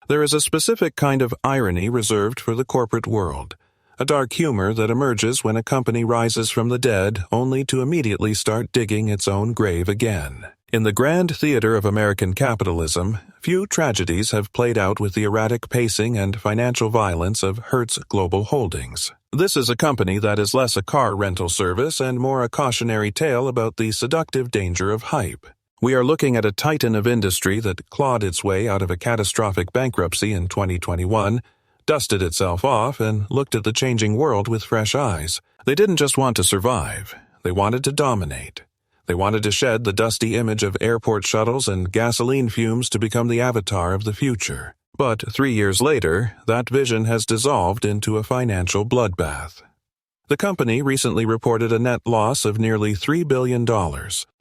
There is a specific kind of irony reserved for the corporate world, a dark humor that emerges when a company rises from the dead only to immediately start digging its own grave again. In the grand theater of American capitalism, few tragedies have played out with the erratic pacing and financial violence of Hertz Global Holdings. This is a company that is less a car rental service and more a cautionary tale about the seductive danger of hype. We are looking at a titan of industry that clawed its way out of a catastrophic bankruptcy in 2021, dusted itself off, and looked at the changing world with fresh eyes. They didn't just want to survive, they wanted to dominate. They wanted to shed the dusty image of airport shuttles and gasoline fumes to become the avatar of the future. But 3 years later, that vision has dissolved into a financial bloodbath. The company recently reported a net loss of nearly $3 billion.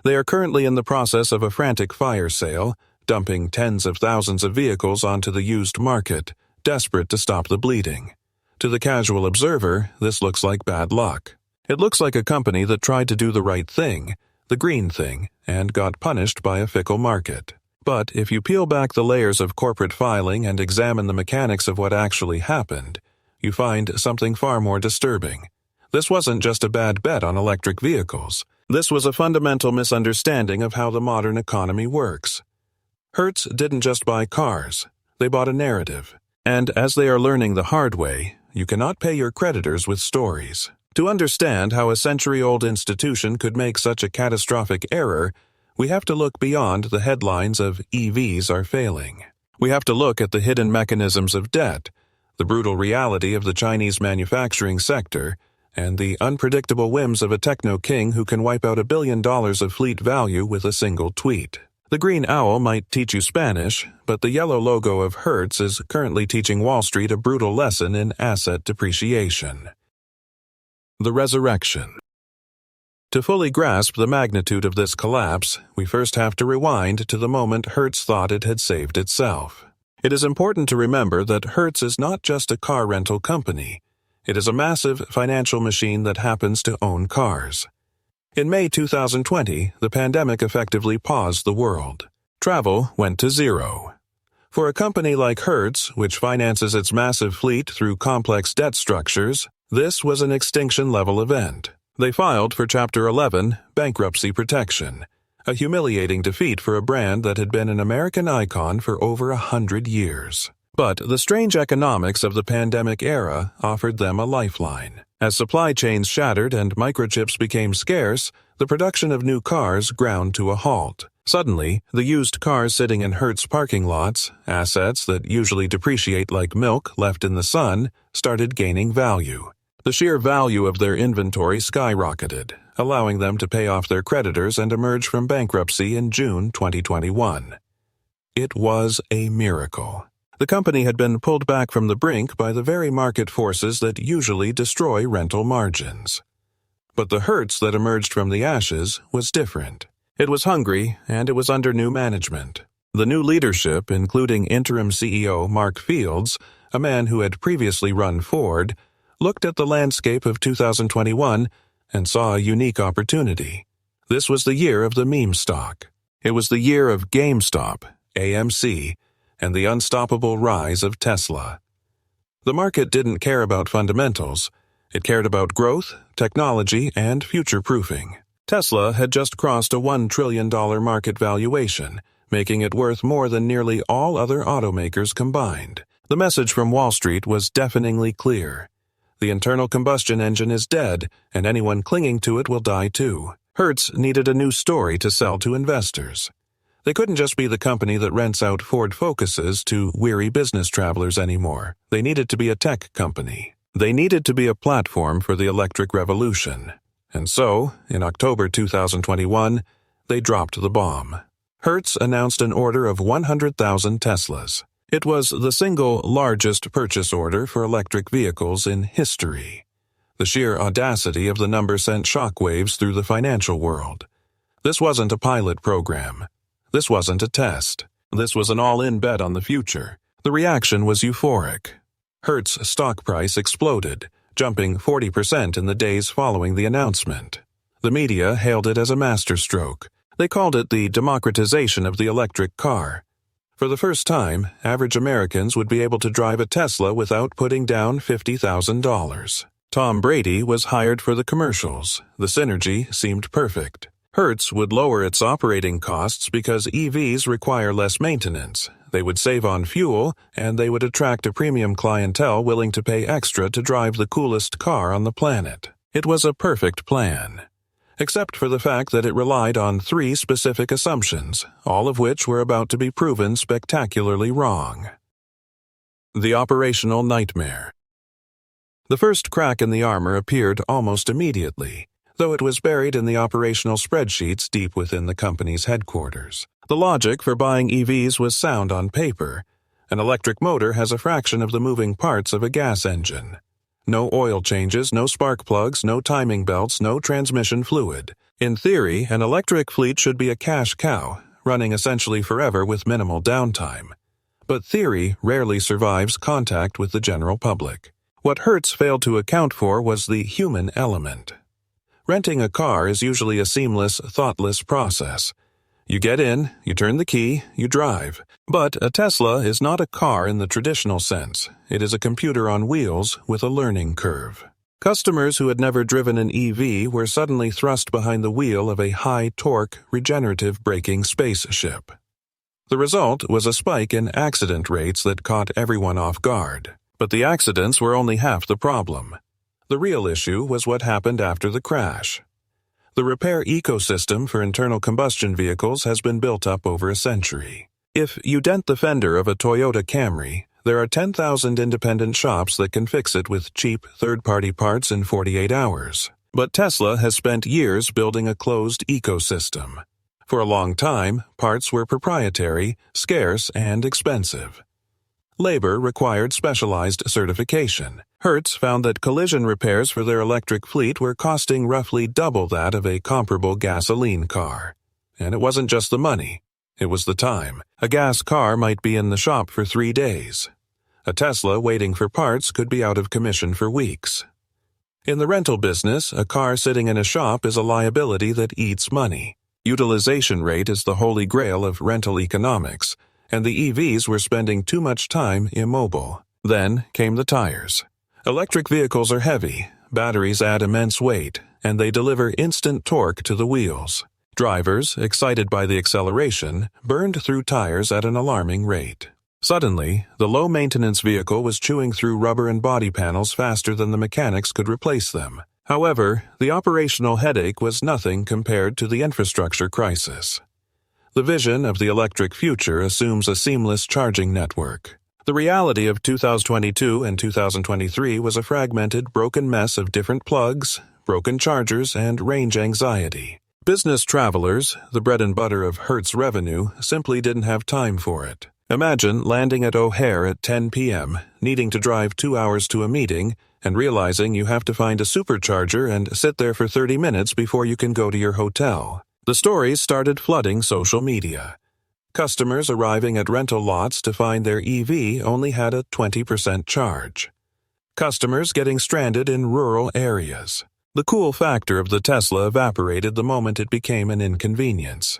They are currently in the process of a frantic fire sale, dumping tens of thousands of vehicles onto the used market, desperate to stop the bleeding. To the casual observer, this looks like bad luck. It looks like a company that tried to do the right thing, the green thing, and got punished by a fickle market. But if you peel back the layers of corporate filing and examine the mechanics of what actually happened, you find something far more disturbing. This wasn't just a bad bet on electric vehicles. This was a fundamental misunderstanding of how the modern economy works. Hertz didn't just buy cars, they bought a narrative. And as they are learning the hard way, you cannot pay your creditors with stories. To understand how a century-old institution could make such a catastrophic error, we have to look beyond the headlines of EVs are failing. We have to look at the hidden mechanisms of debt, the brutal reality of the Chinese manufacturing sector, and the unpredictable whims of a techno-king who can wipe out $1 billion of fleet value with a single tweet. The green owl might teach you Spanish, but the yellow logo of Hertz is currently teaching Wall Street a brutal lesson in asset depreciation. The resurrection. To fully grasp the magnitude of this collapse, we first have to rewind to the moment Hertz thought it had saved itself. It is important to remember that Hertz is not just a car rental company. It is a massive financial machine that happens to own cars. In May 2020, the pandemic effectively paused the world. Travel went to zero. For a company like Hertz, which finances its massive fleet through complex debt structures, this was an extinction-level event. They filed for Chapter 11, bankruptcy protection, a humiliating defeat for a brand that had been an American icon for over 100 years. But the strange economics of the pandemic era offered them a lifeline. As supply chains shattered and microchips became scarce, the production of new cars ground to a halt. Suddenly, the used cars sitting in Hertz parking lots, assets that usually depreciate like milk left in the sun, started gaining value. The sheer value of their inventory skyrocketed, allowing them to pay off their creditors and emerge from bankruptcy in June 2021. It was a miracle. The company had been pulled back from the brink by the very market forces that usually destroy rental margins. But the Hertz that emerged from the ashes was different. It was hungry, and it was under new management. The new leadership, including interim CEO Mark Fields, a man who had previously run Ford, looked at the landscape of 2021 and saw a unique opportunity. This was the year of the meme stock. It was the year of GameStop, AMC, and the unstoppable rise of Tesla. The market didn't care about fundamentals. It cared about growth, technology, and future-proofing. Tesla had just crossed a $1 trillion market valuation, making it worth more than nearly all other automakers combined. The message from Wall Street was deafeningly clear. The internal combustion engine is dead, and anyone clinging to it will die too. Hertz needed a new story to sell to investors. They couldn't just be the company that rents out Ford Focuses to weary business travelers anymore. They needed to be a tech company. They needed to be a platform for the electric revolution. And so, in October 2021, they dropped the bomb. Hertz announced an order of 100,000 Teslas. It was the single largest purchase order for electric vehicles in history. The sheer audacity of the number sent shockwaves through the financial world. This wasn't a pilot program. This wasn't a test. This was an all-in bet on the future. The reaction was euphoric. Hertz stock price exploded, jumping 40% in the days following the announcement. The media hailed it as a masterstroke. They called it the democratization of the electric car. For the first time, average Americans would be able to drive a Tesla without putting down $50,000. Tom Brady was hired for the commercials. The synergy seemed perfect. Hertz would lower its operating costs because EVs require less maintenance. They would save on fuel, and they would attract a premium clientele willing to pay extra to drive the coolest car on the planet. It was a perfect plan. Except for the fact that it relied on 3 specific assumptions, all of which were about to be proven spectacularly wrong. The operational nightmare. The first crack in the armor appeared almost immediately, though it was buried in the operational spreadsheets deep within the company's headquarters. The logic for buying EVs was sound on paper. An electric motor has a fraction of the moving parts of a gas engine. No oil changes, no spark plugs, no timing belts, no transmission fluid. In theory, an electric fleet should be a cash cow, running essentially forever with minimal downtime. But theory rarely survives contact with the general public. What Hertz failed to account for was the human element. Renting a car is usually a seamless, thoughtless process. You get in, you turn the key, you drive. But a Tesla is not a car in the traditional sense. It is a computer on wheels with a learning curve. Customers who had never driven an EV were suddenly thrust behind the wheel of a high-torque, regenerative braking spaceship. The result was a spike in accident rates that caught everyone off guard. But the accidents were only half the problem. The real issue was what happened after the crash. The repair ecosystem for internal combustion vehicles has been built up over a century. If you dent the fender of a Toyota Camry, there are 10,000 independent shops that can fix it with cheap, third-party parts in 48 hours. But Tesla has spent years building a closed ecosystem. For a long time, parts were proprietary, scarce, and expensive. Labor required specialized certification. Hertz found that collision repairs for their electric fleet were costing roughly double that of a comparable gasoline car. And it wasn't just the money. It was the time. A gas car might be in the shop for 3 days. A Tesla waiting for parts could be out of commission for weeks. In the rental business, a car sitting in a shop is a liability that eats money. Utilization rate is the holy grail of rental economics, and the EVs were spending too much time immobile. Then came the tires. Electric vehicles are heavy, batteries add immense weight, and they deliver instant torque to the wheels. Drivers, excited by the acceleration, burned through tires at an alarming rate. Suddenly, the low-maintenance vehicle was chewing through rubber and body panels faster than the mechanics could replace them. However, the operational headache was nothing compared to the infrastructure crisis. The vision of the electric future assumes a seamless charging network. The reality of 2022 and 2023 was a fragmented, broken mess of different plugs, broken chargers, and range anxiety. Business travelers, the bread and butter of Hertz revenue, simply didn't have time for it. Imagine landing at O'Hare at 10 p.m., needing to drive 2 hours to a meeting, and realizing you have to find a supercharger and sit there for 30 minutes before you can go to your hotel. The stories started flooding social media. Customers arriving at rental lots to find their EV only had a 20% charge. Customers getting stranded in rural areas. The cool factor of the Tesla evaporated the moment it became an inconvenience.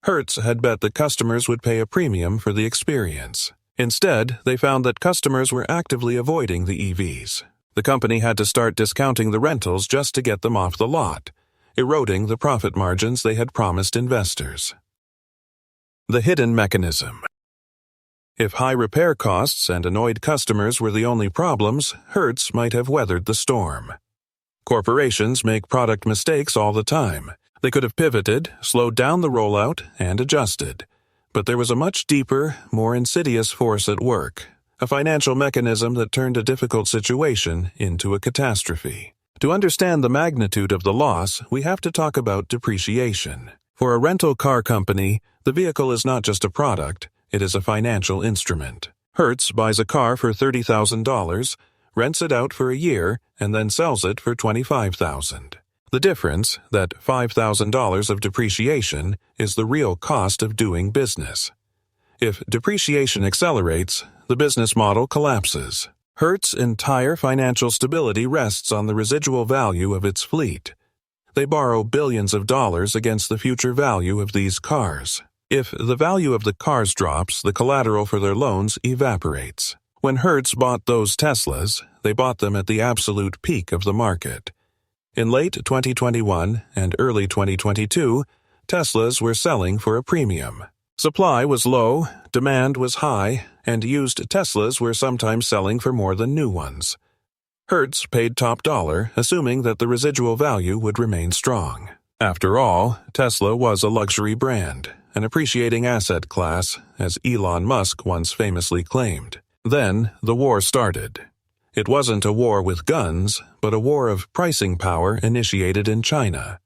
Hertz had bet that customers would pay a premium for the experience. Instead, they found that customers were actively avoiding the EVs. The company had to start discounting the rentals just to get them off the lot, eroding the profit margins they had promised investors. The hidden mechanism. If high repair costs and annoyed customers were the only problems, Hertz might have weathered the storm. Corporations make product mistakes all the time. They could have pivoted, slowed down the rollout, and adjusted. But there was a much deeper, more insidious force at work, a financial mechanism that turned a difficult situation into a catastrophe. To understand the magnitude of the loss, we have to talk about depreciation. For a rental car company, the vehicle is not just a product, it is a financial instrument. Hertz buys a car for $30,000, rents it out for a year, and then sells it for $25,000. The difference, that $5,000 of depreciation, is the real cost of doing business. If depreciation accelerates, the business model collapses. Hertz's entire financial stability rests on the residual value of its fleet. They borrow billions of dollars against the future value of these cars. If the value of the cars drops, the collateral for their loans evaporates. When Hertz bought those Teslas, they bought them at the absolute peak of the market. In late 2021 and early 2022, Teslas were selling for a premium. Supply was low, demand was high, and used Teslas were sometimes selling for more than new ones. Hertz paid top dollar, assuming that the residual value would remain strong. After all, Tesla was a luxury brand, an appreciating asset class, as Elon Musk once famously claimed. Then, the war started. It wasn't a war with guns, but a war of pricing power initiated in China.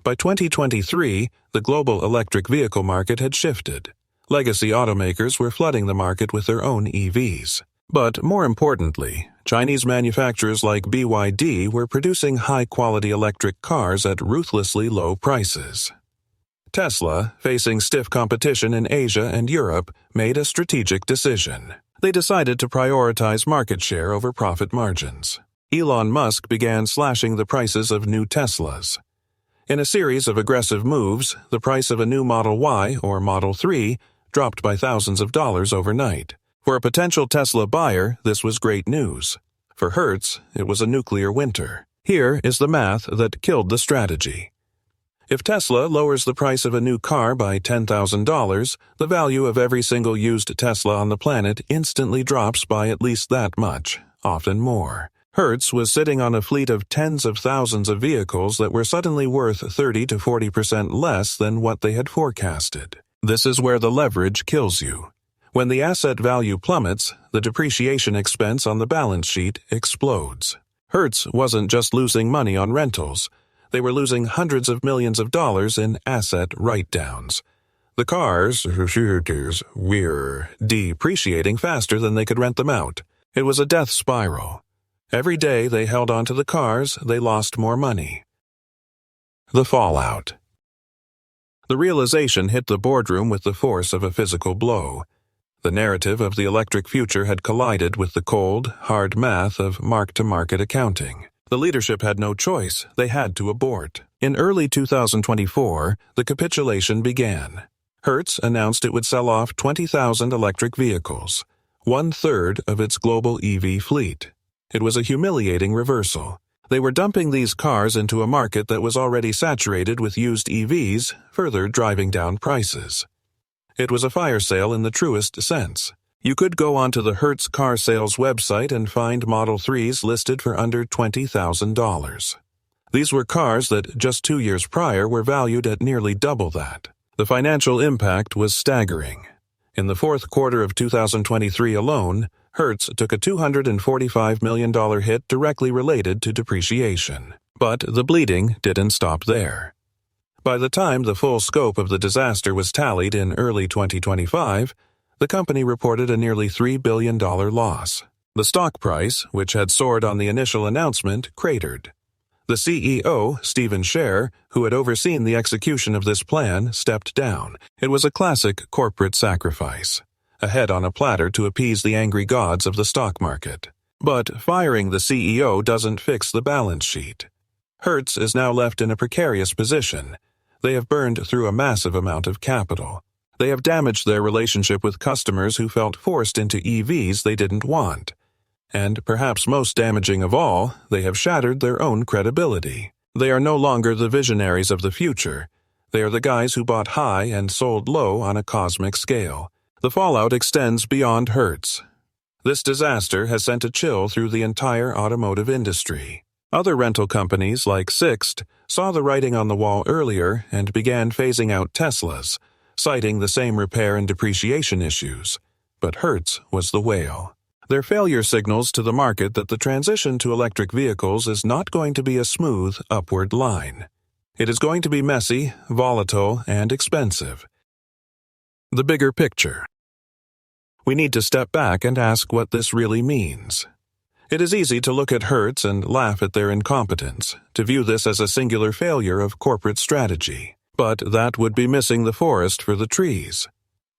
By 2023, the global electric vehicle market had shifted. Legacy automakers were flooding the market with their own EVs. But more importantly, Chinese manufacturers like BYD were producing high-quality electric cars at ruthlessly low prices. Tesla, facing stiff competition in Asia and Europe, made a strategic decision. They decided to prioritize market share over profit margins. Elon Musk began slashing the prices of new Teslas. In a series of aggressive moves, the price of a new Model Y or Model 3 dropped by thousands of dollars overnight. For a potential Tesla buyer, this was great news. For Hertz, it was a nuclear winter. Here is the math that killed the strategy. If Tesla lowers the price of a new car by $10,000, the value of every single used Tesla on the planet instantly drops by at least that much, often more. Hertz was sitting on a fleet of tens of thousands of vehicles that were suddenly worth 30 to 40% less than what they had forecasted. This is where the leverage kills you. When the asset value plummets, the depreciation expense on the balance sheet explodes. Hertz wasn't just losing money on rentals. They were losing hundreds of millions of dollars in asset write-downs. The cars were depreciating faster than they could rent them out. It was a death spiral. Every day they held on to the cars, they lost more money. The fallout. The realization hit the boardroom with the force of a physical blow. The narrative of the electric future had collided with the cold, hard math of mark-to-market accounting. The leadership had no choice. They had to abort. In early 2024, the capitulation began. Hertz announced it would sell off 20,000 electric vehicles, 1/3 of its global EV fleet. It was a humiliating reversal. They were dumping these cars into a market that was already saturated with used EVs, further driving down prices. It was a fire sale in the truest sense. You could go onto the Hertz car sales website and find Model 3s listed for under $20,000. These were cars that just 2 years prior were valued at nearly double that. The financial impact was staggering. In the fourth quarter of 2023 alone, Hertz took a $245 million hit directly related to depreciation. But the bleeding didn't stop there. By the time the full scope of the disaster was tallied in early 2025, the company reported a nearly $3 billion loss. The stock price, which had soared on the initial announcement, cratered. The CEO, Stephen Scher, who had overseen the execution of this plan, stepped down. It was a classic corporate sacrifice, a head on a platter to appease the angry gods of the stock market. But firing the CEO doesn't fix the balance sheet. Hertz is now left in a precarious position. They have burned through a massive amount of capital. They have damaged their relationship with customers who felt forced into EVs they didn't want. And perhaps most damaging of all, they have shattered their own credibility. They are no longer the visionaries of the future. They are the guys who bought high and sold low on a cosmic scale. The fallout extends beyond Hertz. This disaster has sent a chill through the entire automotive industry. Other rental companies like Sixt saw the writing on the wall earlier and began phasing out Teslas, citing the same repair and depreciation issues. But Hertz was the whale. Their failure signals to the market that the transition to electric vehicles is not going to be a smooth, upward line. It is going to be messy, volatile, and expensive. The bigger picture. We need to step back and ask what this really means. It is easy to look at Hertz and laugh at their incompetence, to view this as a singular failure of corporate strategy. But that would be missing the forest for the trees.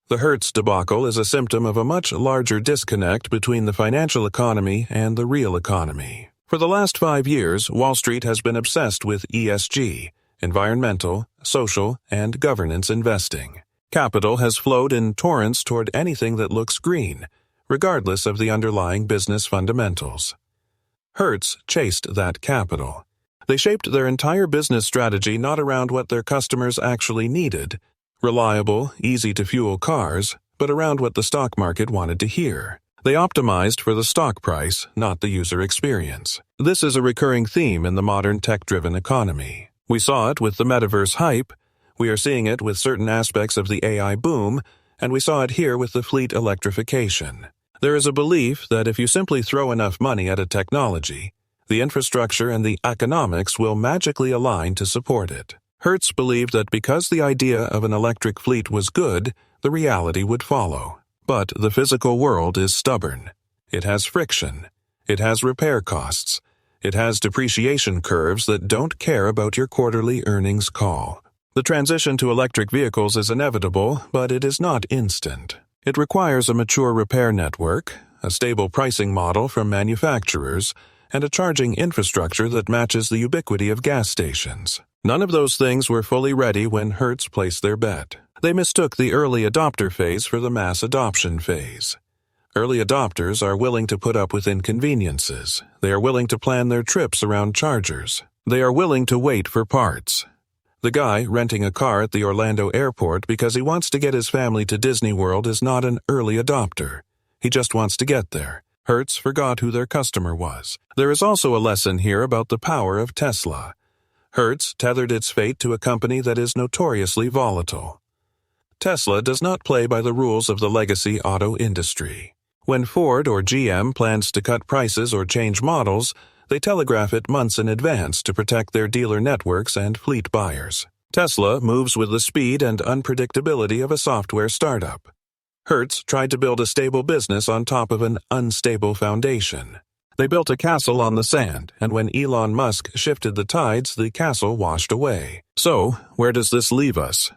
The Hertz debacle is a symptom of a much larger disconnect between the financial economy and the real economy. For the last 5 years, Wall Street has been obsessed with ESG, environmental, social, and governance investing. Capital has flowed in torrents toward anything that looks green, regardless of the underlying business fundamentals. Hertz chased that capital. They shaped their entire business strategy not around what their customers actually needed, reliable, easy-to-fuel cars, but around what the stock market wanted to hear. They optimized for the stock price, not the user experience. This is a recurring theme in the modern tech-driven economy. We saw it with the metaverse hype, we are seeing it with certain aspects of the AI boom, and we saw it here with the fleet electrification. There is a belief that if you simply throw enough money at a technology, the infrastructure and the economics will magically align to support it. Hertz believed that because the idea of an electric fleet was good, the reality would follow. But the physical world is stubborn. It has friction. It has repair costs. It has depreciation curves that don't care about your quarterly earnings call. The transition to electric vehicles is inevitable, but it is not instant. It requires a mature repair network, a stable pricing model from manufacturers, and a charging infrastructure that matches the ubiquity of gas stations. None of those things were fully ready when Hertz placed their bet. They mistook the early adopter phase for the mass adoption phase. Early adopters are willing to put up with inconveniences. They are willing to plan their trips around chargers. They are willing to wait for parts. The guy renting a car at the Orlando airport because he wants to get his family to Disney World is not an early adopter. He just wants to get there. Hertz forgot who their customer was. There is also a lesson here about the power of Tesla. Hertz tethered its fate to a company that is notoriously volatile. Tesla does not play by the rules of the legacy auto industry. When Ford or GM plans to cut prices or change models, they telegraph it months in advance to protect their dealer networks and fleet buyers. Tesla moves with the speed and unpredictability of a software startup. Hertz tried to build a stable business on top of an unstable foundation. They built a castle on the sand, and when Elon Musk shifted the tides, the castle washed away. So, where does this leave us?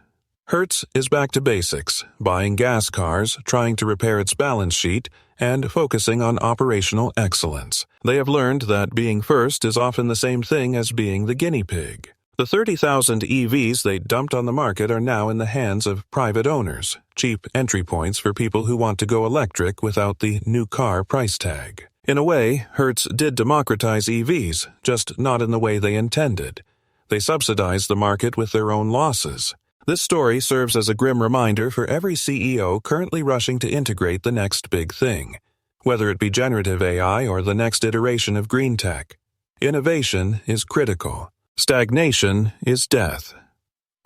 Hertz is back to basics, buying gas cars, trying to repair its balance sheet, and focusing on operational excellence. They have learned that being first is often the same thing as being the guinea pig. The 30,000 EVs they dumped on the market are now in the hands of private owners, cheap entry points for people who want to go electric without the new car price tag. In a way, Hertz did democratize EVs, just not in the way they intended. They subsidized the market with their own losses. This story serves as a grim reminder for every CEO currently rushing to integrate the next big thing, whether it be generative AI or the next iteration of green tech. Innovation is critical. Stagnation is death.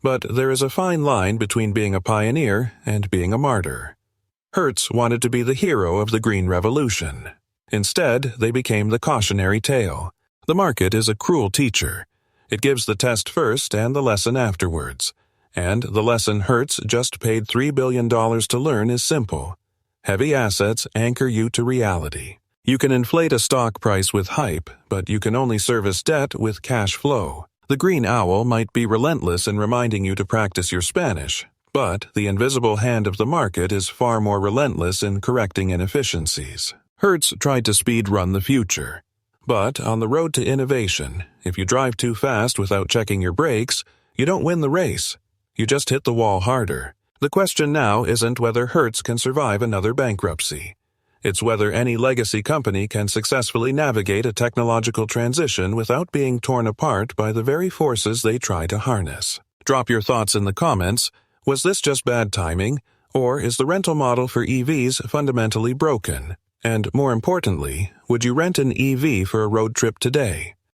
But there is a fine line between being a pioneer and being a martyr. Hertz wanted to be the hero of the Green Revolution. Instead, they became the cautionary tale. The market is a cruel teacher. It gives the test first and the lesson afterwards. And the lesson Hertz just paid $3 billion to learn is simple. Heavy assets anchor you to reality. You can inflate a stock price with hype, but you can only service debt with cash flow. The green owl might be relentless in reminding you to practice your Spanish, but the invisible hand of the market is far more relentless in correcting inefficiencies. Hertz tried to speed-run the future. But on the road to innovation, if you drive too fast without checking your brakes, you don't win the race. You just hit the wall harder. The question now isn't whether Hertz can survive another bankruptcy. It's whether any legacy company can successfully navigate a technological transition without being torn apart by the very forces they try to harness. Drop your thoughts in the comments. Was this just bad timing, or is the rental model for EVs fundamentally broken? And more importantly, would you rent an EV for a road trip today?